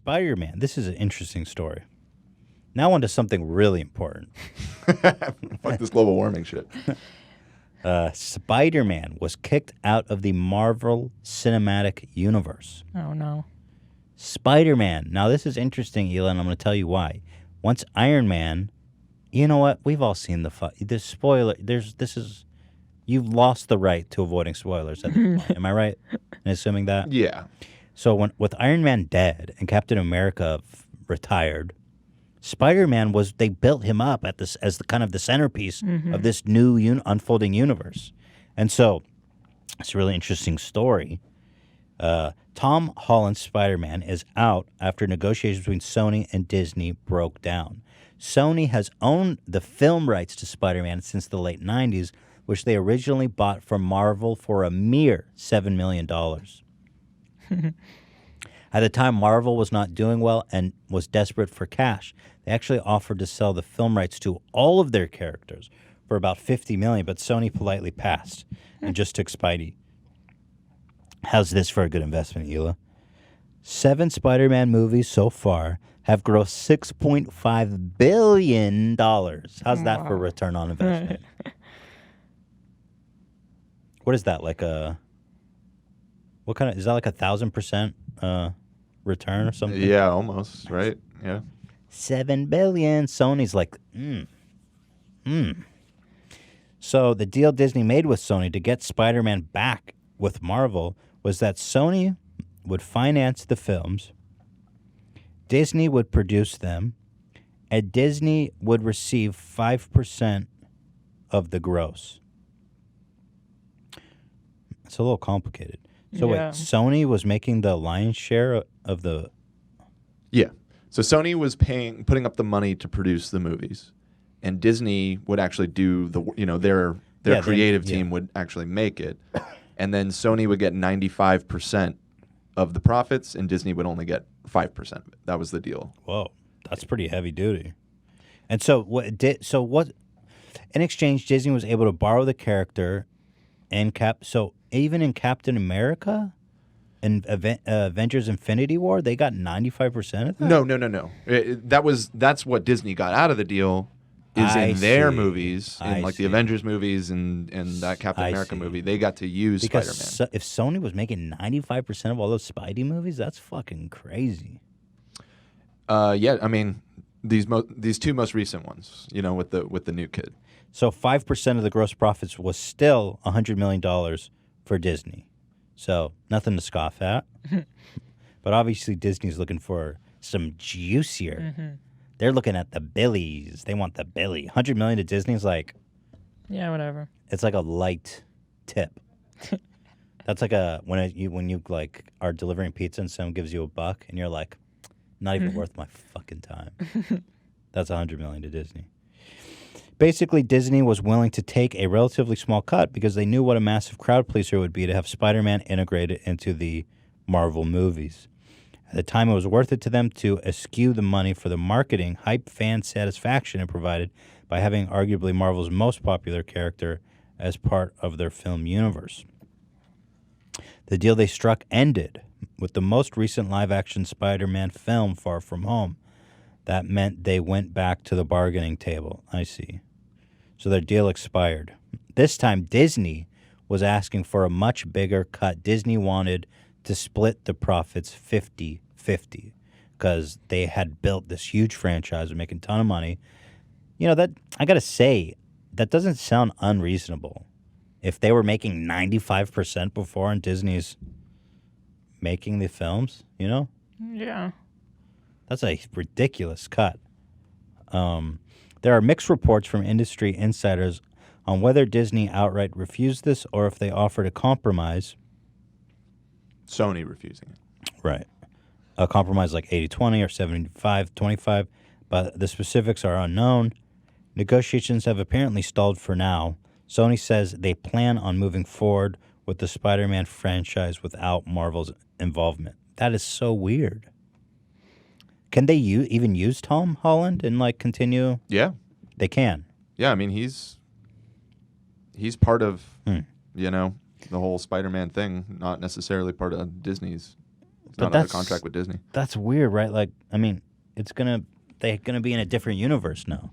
Spider-Man. This is an interesting story. Now on to something really important. Fuck this global warming shit. Spider-Man was kicked out of the Marvel Cinematic Universe. Oh, no. Spider-Man. Now, this is interesting, Elon. I'm going to tell you why. Once Iron Man, you know what? We've all seen the spoiler. You've lost the right to avoiding spoilers at this point. Am I right in assuming that? Yeah. So with Iron Man dead and Captain America retired, Spider-Man they built him up as the kind of the centerpiece of this new unfolding universe. And so it's a really interesting story. Tom Holland's Spider-Man is out after negotiations between Sony and Disney broke down. Sony has owned the film rights to Spider-Man since the late 90s, which they originally bought from Marvel for a mere $7 million. At the time, Marvel was not doing well and was desperate for cash. They actually offered to sell the film rights to all of their characters for about $50 million, but Sony politely passed and just took Spidey. How's this for a good investment, Hila? 7 Spider-Man movies so far have grossed $6.5 billion. How's that for return on investment? What is that, what kind of, is that like 1,000% return or something? Yeah, almost, right? Yeah. $7 billion. Sony's like, So the deal Disney made with Sony to get Spider-Man back with Marvel was that Sony would finance the films, Disney would produce them, and Disney would receive 5% of the gross. It's a little complicated. So wait, Sony was making the lion's share of the... Yeah. So Sony was putting up the money to produce the movies, and Disney would actually do their creative team would actually make it, and then Sony would get 95% of the profits, and Disney would only get 5% of it. That was the deal. Whoa, that's pretty heavy duty. And so what? In exchange, Disney was able to borrow the character, and So even in Captain America and Avengers Infinity War, they got 95% of that? No. That's what Disney got out of the deal is in their movies, in the Avengers movies and that Captain America movie. They got to use Spider-Man. If Sony was making 95% of all those Spidey movies, that's fucking crazy. Yeah, I mean, these two most recent ones, with the new kid. So 5% of the gross profits was still $100 million for Disney. So nothing to scoff at. But obviously Disney's looking for some juicier. Mm-hmm. They're looking at the billies. They want the billy. $100 million to Disney's like... Yeah, whatever. It's like a light tip. That's like when you like are delivering pizza and someone gives you $1 and you're like, not even worth my fucking time. That's $100 million to Disney. Basically, Disney was willing to take a relatively small cut because they knew what a massive crowd pleaser it would be to have Spider-Man integrated into the Marvel movies. At the time, it was worth it to them to eschew the money for the marketing, hype, fan satisfaction it provided by having arguably Marvel's most popular character as part of their film universe. The deal they struck ended with the most recent live-action Spider-Man film, Far From Home. That meant they went back to the bargaining table. I see. So their deal expired. This time, Disney was asking for a much bigger cut. Disney wanted to split the profits 50-50 because they had built this huge franchise and making a ton of money. That I got to say, that doesn't sound unreasonable. If they were making 95% before and Disney's making the films, Yeah. That's a ridiculous cut. There are mixed reports from industry insiders on whether Disney outright refused this or if they offered a compromise. Sony refusing it. Right. A compromise like 80-20 or 75-25, but the specifics are unknown. Negotiations have apparently stalled for now. Sony says they plan on moving forward with the Spider-Man franchise without Marvel's involvement. That is so weird. Can they even use Tom Holland and continue? Yeah, they can. Yeah, I mean he's part of the whole Spider-Man thing, not necessarily part of Disney's. It's not under contract with Disney. That's weird, right? Like, I mean, they're gonna be in a different universe now.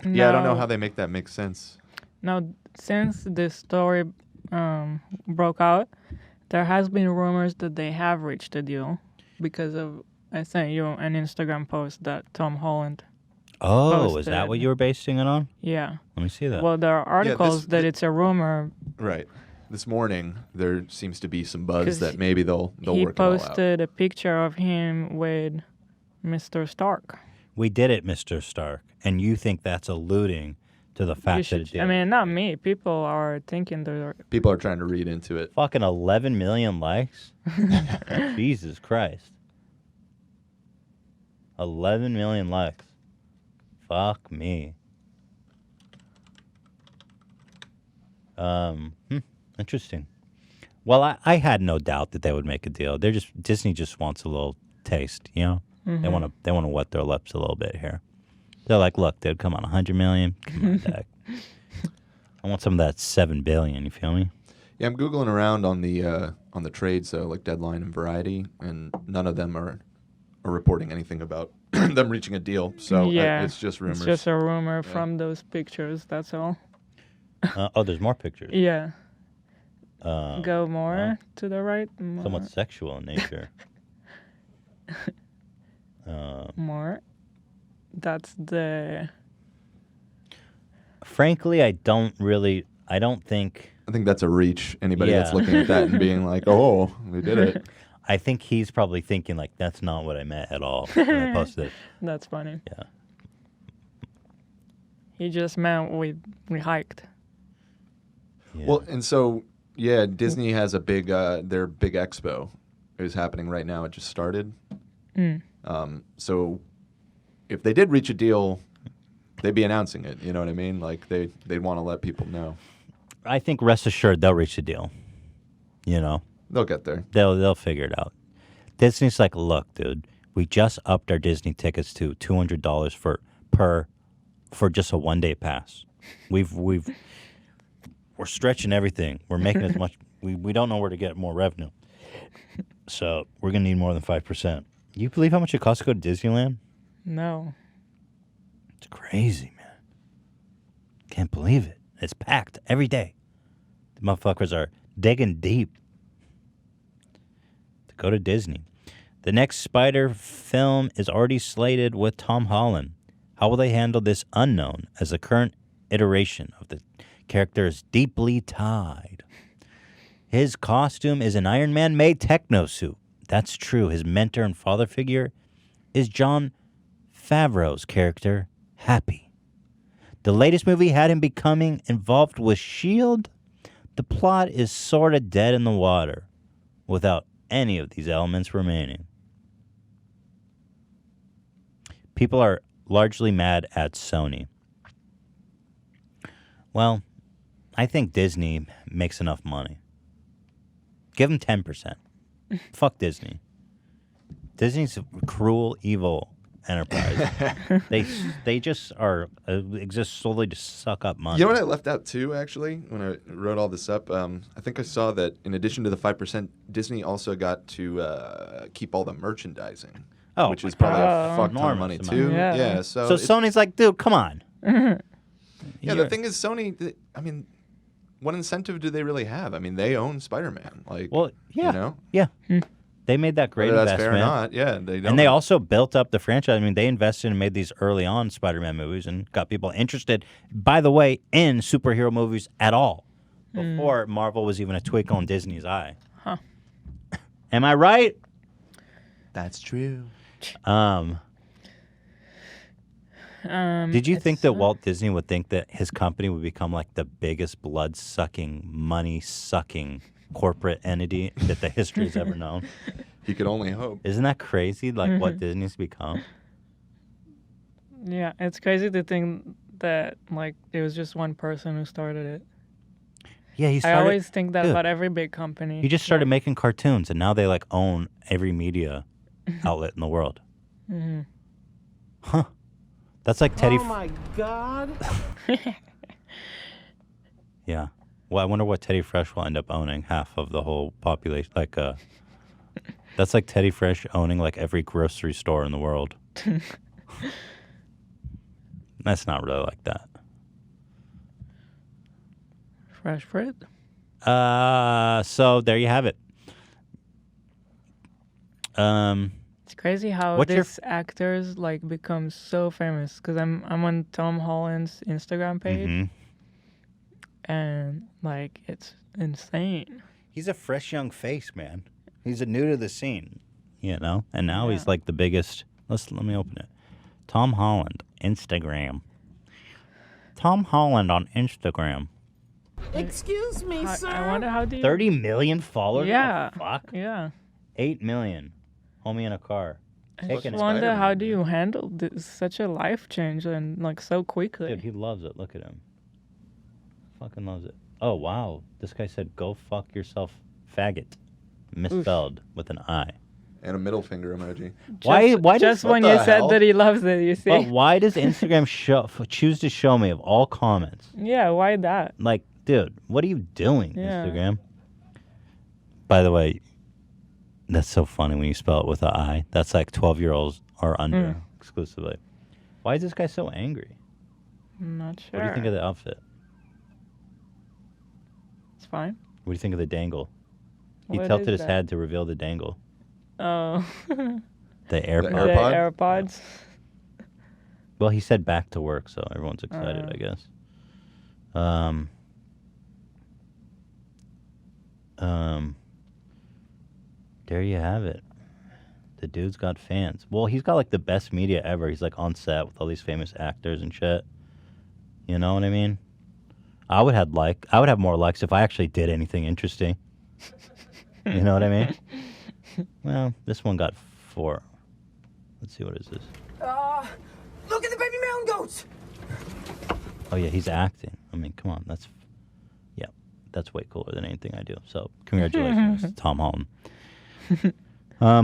Yeah, I don't know how they make that make sense. Now, since this story broke out, there has been rumors that they have reached a deal because of, I sent you an Instagram post that Tom Holland Oh, is posted. that what you were basing it on? Yeah. Let me see that. Well, there are articles that it's a rumor. Right. This morning, there seems to be some buzz 'Cause that maybe they'll He work it all out. posted a picture of him with Mr. Stark. We did it, Mr. Stark, and you think that's alluding to the fact that it did. I mean, not me. People are thinking they're... People are trying to read into it. Fucking 11 million likes? Jesus Christ. 11 million likes. Fuck me. Interesting. Well, I had no doubt that they would make a deal. Disney just wants a little taste, you know? They want to wet their lips a little bit here. They're like, look, dude, come on, 100 million? Come on, Dak. I want some of that 7 billion, you feel me? Yeah, I'm Googling around on the trades, so like Deadline and Variety, and none of them are reporting anything about them reaching a deal. So it's just rumors. It's just a rumor from those pictures, that's all. There's more pictures. Yeah. Go more to the right. More. Somewhat sexual in nature. More. That's the... Frankly, I don't think... I think that's a reach. Anybody that's looking at that and being like, oh, they did it. I think he's probably thinking, like, that's not what I meant at all when I posted it. That's funny. Yeah. He just meant we hiked. Yeah. Well, and so, yeah, Disney has a big, their big expo is happening right now. It just started. So if they did reach a deal, they'd be announcing it. You know what I mean? Like, they'd want to let people know. I think rest assured they'll reach a deal. You know? They'll get there. They'll figure it out. Disney's like, look, dude, we just upped our Disney tickets to $200 for just a one-day pass. We're stretching everything. We're making as much. We don't know where to get more revenue. So we're gonna need more than 5%. You believe how much it costs to go to Disneyland? No. It's crazy, man. Can't believe it. It's packed every day. The motherfuckers are digging deep to go to Disney. The next Spider film is already slated with Tom Holland. How will they handle this unknown, as the current iteration of the character is deeply tied? His costume is an Iron Man-made techno suit. That's true. His mentor and father figure is Jon Favreau's character, Happy. The latest movie had him becoming involved with S.H.I.E.L.D. The plot is sort of dead in the water without any of these elements remaining. People are largely mad at Sony. Well, I think Disney makes enough money. Give them 10%. Fuck Disney. Disney's a cruel, evil enterprise. they just are exist solely to suck up money. You know what I left out too, actually, when I wrote all this up? I think I saw that in addition to the 5%, Disney also got to keep all the merchandising, which is probably a fuck ton of money too. Yeah. So Sony's like, dude, come on. Yeah, the thing is, Sony, I mean, what incentive do they really have? I mean, they own Spider-Man. Like, well, yeah. You know? Yeah. They made that great Whether investment. that's fair or not, yeah. They don't. And they also built up the franchise. I mean, they invested and made these early on Spider-Man movies and got people interested, by the way, in superhero movies at all. Before Marvel was even a twinkle in Disney's eye. Huh. Am I right? That's true. Did you think that Walt Disney would think that his company would become like the biggest blood-sucking, money-sucking corporate entity that the history has ever known? He could only hope. Isn't that crazy, like what Disney's become? Yeah, it's crazy to think that like it was just one person who started it. Yeah, he started. I always think that about every big company. He just started making cartoons, and now they like own every media outlet in the world. Huh. That's like Teddy. Oh my God. Yeah. Well, I wonder what Teddy Fresh will end up owning. Half of the whole population. Like, That's like Teddy Fresh owning like every grocery store in the world. That's not really like that. Fresh fruit. So there you have it. It's crazy how What's these actors like become so famous. Because I'm on Tom Holland's Instagram page, and like it's insane. He's a fresh young face, man. He's a new to the scene, you know. And now he's like the biggest. Let me open it. Tom Holland Instagram. Tom Holland on Instagram. Excuse me, sir. I wonder how do you... 30 million followers? Yeah. Oh, fuck. Yeah. 8 million. Homie in a car. I Taking just it. wonder how do you handle this, such a life change and like so quickly. Dude, he loves it. Look at him. Fucking loves it. Oh, wow. This guy said, go fuck yourself, faggot. Misspelled with an I. And a middle finger emoji. Why just does, when you said that he loves it, you see? But why does Instagram choose to show me of all comments? Yeah, why that? Like, dude, what are you doing, Yeah. Instagram? By the way, that's so funny when you spell it with an I. That's like 12-year-olds or under exclusively. Why is this guy so angry? I'm not sure. What do you think of the outfit? It's fine. What do you think of the dangle? He What tilted is his that? head to reveal the dangle. Oh. The AirPod. The AirPods. Well, he said back to work, so everyone's excited, I guess. There you have it. The dude's got fans. Well, he's got like the best media ever. He's like on set with all these famous actors and shit. You know what I mean? I would have more likes if I actually did anything interesting. You know what I mean? Well, this one got 4. Let's see, what is this? Look at the baby mountain goats. Oh yeah, he's acting. I mean, come on, that's way cooler than anything I do. So, congratulations, Tom Holland.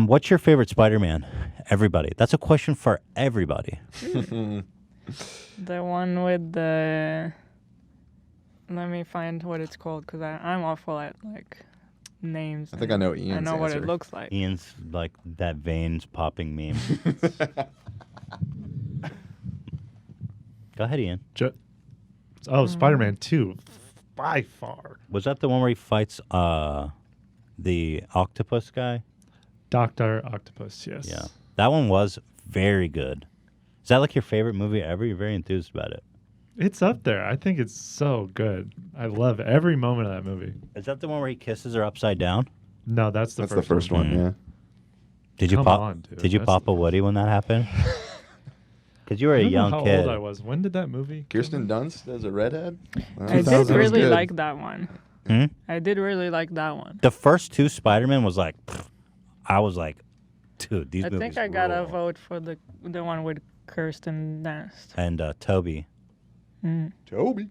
What's your favorite Spider-Man? Everybody. That's a question for everybody. The one with the... Let me find what it's called, because I'm awful at, like, names. I think I know Ian's I know what answer. it looks like. Ian's like that veins popping meme. Go ahead, Ian. Spider-Man 2, by far. Was that the one where he fights the octopus guy? Dr. Octopus, yes. Yeah. That one was very good. Is that like your favorite movie ever? You're very enthused about it. It's up there. I think it's so good. I love every moment of that movie. Is that the one where he kisses her upside down? No, that's the first one. Yeah. Did you Come pop? on, dude. Did you That's pop a Woody when that happened? Because you were a I don't know young how kid. old I was. When did that movie? Kirsten Dunst as a redhead. I did 2000 was really good. like that one. Hmm? I did really like that one. The first 2 Spider-Man was like, I was like, dude, these I movies think I got a rule. vote for the one with Kirsten Dunst. And Toby. Toby.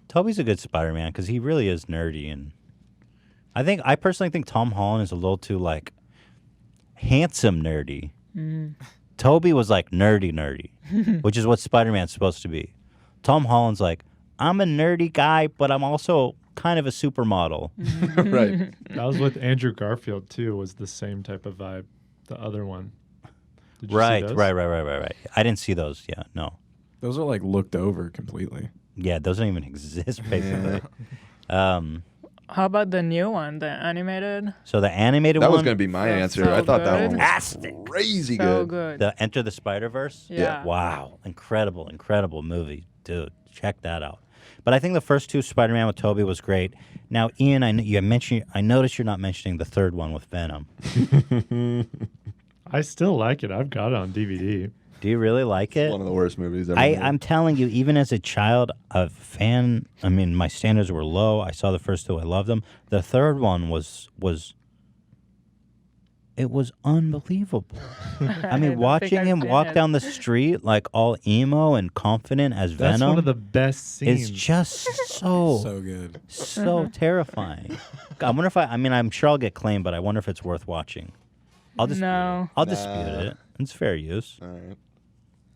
Toby's a good Spider-Man because he really is nerdy, and I personally think Tom Holland is a little too like handsome nerdy. Toby was like nerdy, which is what Spider-Man's supposed to be. Tom Holland's like, I'm a nerdy guy, but I'm also kind of a supermodel. Right. That was with Andrew Garfield, too, was the same type of vibe. The other one. Did you see Right. those? I didn't see those. Yeah, no. Those are like looked over completely. Yeah, those don't even exist, basically. How about the new one, the animated? So the animated That one, was going to be my answer. so I thought that good. one was Fantastic. crazy So good. good. the Enter the Spider-Verse. Yeah. Wow, incredible movie, dude. Check that out. But I think the first 2 Spider-Man with Tobey was great. Now, Ian, I noticed you're not mentioning the third one with Venom. I still like it. I've got it on DVD. Do you really like it? One of the worst movies ever made. I'm telling you, even as a child, a fan. I mean, my standards were low. I saw the first 2. I loved them. The third one was unbelievable. I mean, watching him walk down the street like all emo and confident as That's Venom one of the best scenes. is just so So good. so terrifying. I wonder if I'm sure I'll get claimed, but I wonder if it's worth watching. I'll dispute No. it. I'll dispute it. It's fair use. All right.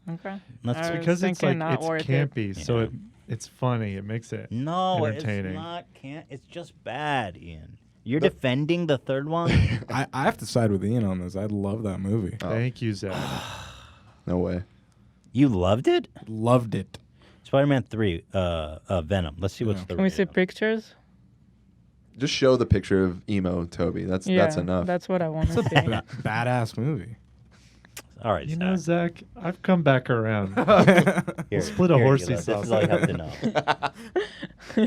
Okay. Let's- I was because it's thinking like not it's worth it. campy, so it's funny. It makes it No, entertaining. it's not. It's just bad, Ian. You're defending the third one? I have to side with Ian on this. I love that movie. Thank you, Zach. No way. You loved it? Loved it. Spider-Man 3, Venom. Let's see what's the Can we see rating. pictures? Just show the picture of emo Toby. That's enough. That's what I want to see. Badass movie. All right, You know, Zach, I've come back around. Here, split a here, horsey Gila, sauce. This is all you have to know.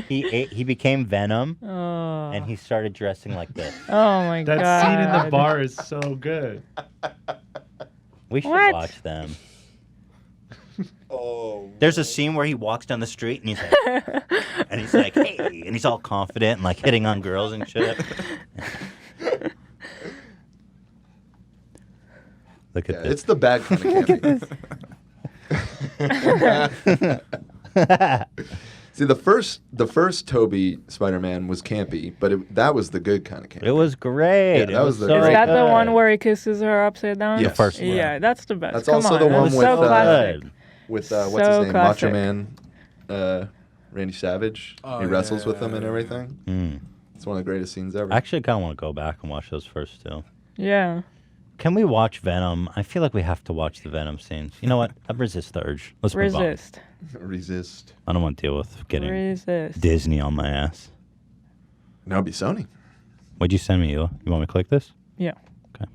He became Venom, Oh. and he started dressing like this. Oh my That god. scene in the bar is so good. We should What? watch them. Oh. There's a scene where he walks down the street and he's like, hey, and he's all confident and like hitting on girls and shit. Look at this. It's the bad kind of campy. See, the first Toby Spider-Man was campy, but that was the good kind of campy. It was great. Yeah, It that was the so Is great that the good. one where he kisses her upside down? Yes. The first one. Yeah, that's the best. That's Come also on, the that one was with, so classic. with So what's his name, classic. Macho Man, Randy Savage. Oh, he wrestles with him yeah. and everything. Mm. It's one of the greatest scenes ever. I actually kind of want to go back and watch those first two. Yeah. Can we watch Venom? I feel like we have to watch the Venom scenes. You know what? I resist the urge. Let's move on. Resist. Resist. I don't want to deal with getting Resist. Disney on my ass. No, it'd be Sony. What'd you send me, Hila? You want me to click this? Yeah. Okay.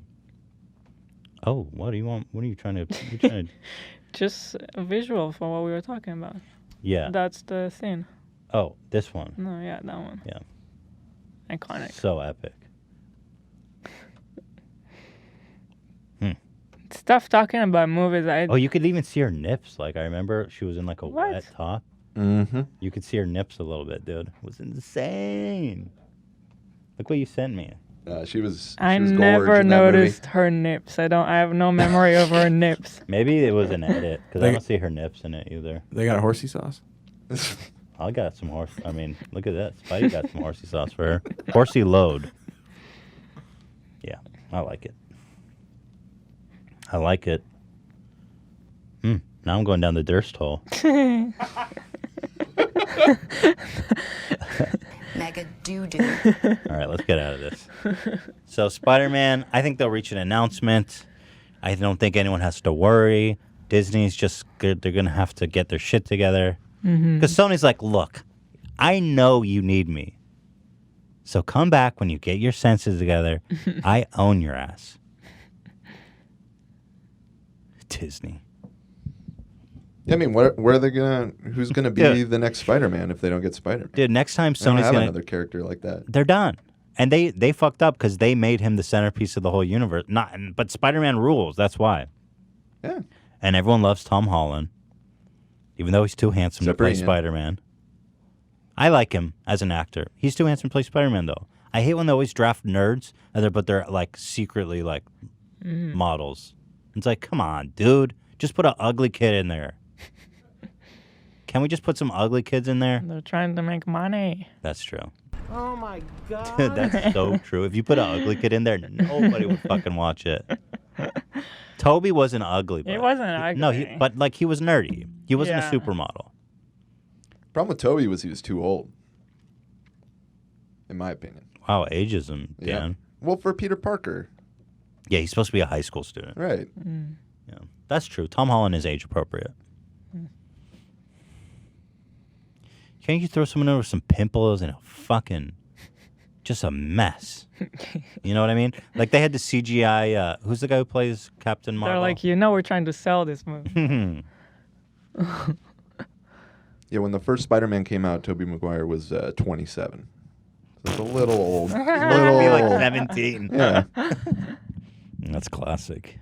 Oh, what do you want? What are you trying to? Just a visual for what we were talking about. Yeah. That's the scene. Oh, this one. No, yeah, that one. Yeah. Iconic. So epic. Stuff talking about movies. Oh, you could even see her nips. Like I remember, she was in like a What? wet top. Mm-hmm. You could see her nips a little bit, dude. It was insane. Look what you sent me. She was. I she was gorge never in that movie. noticed her nips. I have no memory of her nips. Maybe it was an edit because I They- don't see her nips in it either. They got horsey sauce. I got some horse. I mean, look at this. Spidey got some horsey sauce for her. Horsey load. Yeah, I like it. I like it. Now I'm going down the Durst hole. Mega doo-doo. All right, let's get out of this. So Spider-Man, I think they'll reach an announcement. I don't think anyone has to worry. Disney's just good. They're going to have to get their shit together. Because Sony's like, look, I know you need me. So come back when you get your senses together. I own your ass. Disney. Yeah, I mean, where are they gonna? Who's gonna be Dude. the next Spider-Man if they don't get Spider-Man? Dude, next time They don't Sony's have going another to... character like that. They're done. And they fucked up because they made him the centerpiece of the whole universe. But Spider-Man rules. That's why. Yeah. And everyone loves Tom Holland, even though he's too handsome Except to for play Ian. Spider-Man. I like him as an actor. He's too handsome to play Spider-Man, though. I hate when they always draft nerds, but they're like secretly like models. It's like, come on, dude, just put an ugly kid in there. Can we just put some ugly kids in there? They're trying to make money. That's true. Oh my god. Dude, that's so true. If you put an ugly kid in there, nobody would fucking watch it. Toby wasn't ugly. He but wasn't ugly. No, but like he was nerdy. He wasn't Yeah. a supermodel. Problem with Toby was he was too old, in my opinion. Wow, ageism, Yeah. Dan. Well, for Peter Parker, Yeah, he's supposed to be a high school student. right? Yeah, that's true. Tom Holland is age appropriate. Can't you throw someone over with some pimples and a fucking just a mess? You know what I mean? Like they had the CGI. Who's the guy who plays Captain Marvel? They're like, we're trying to sell this movie. Yeah, when the first Spider-Man came out, Tobey Maguire was 27. So it's a little old. Be like 17. Yeah. That's classic.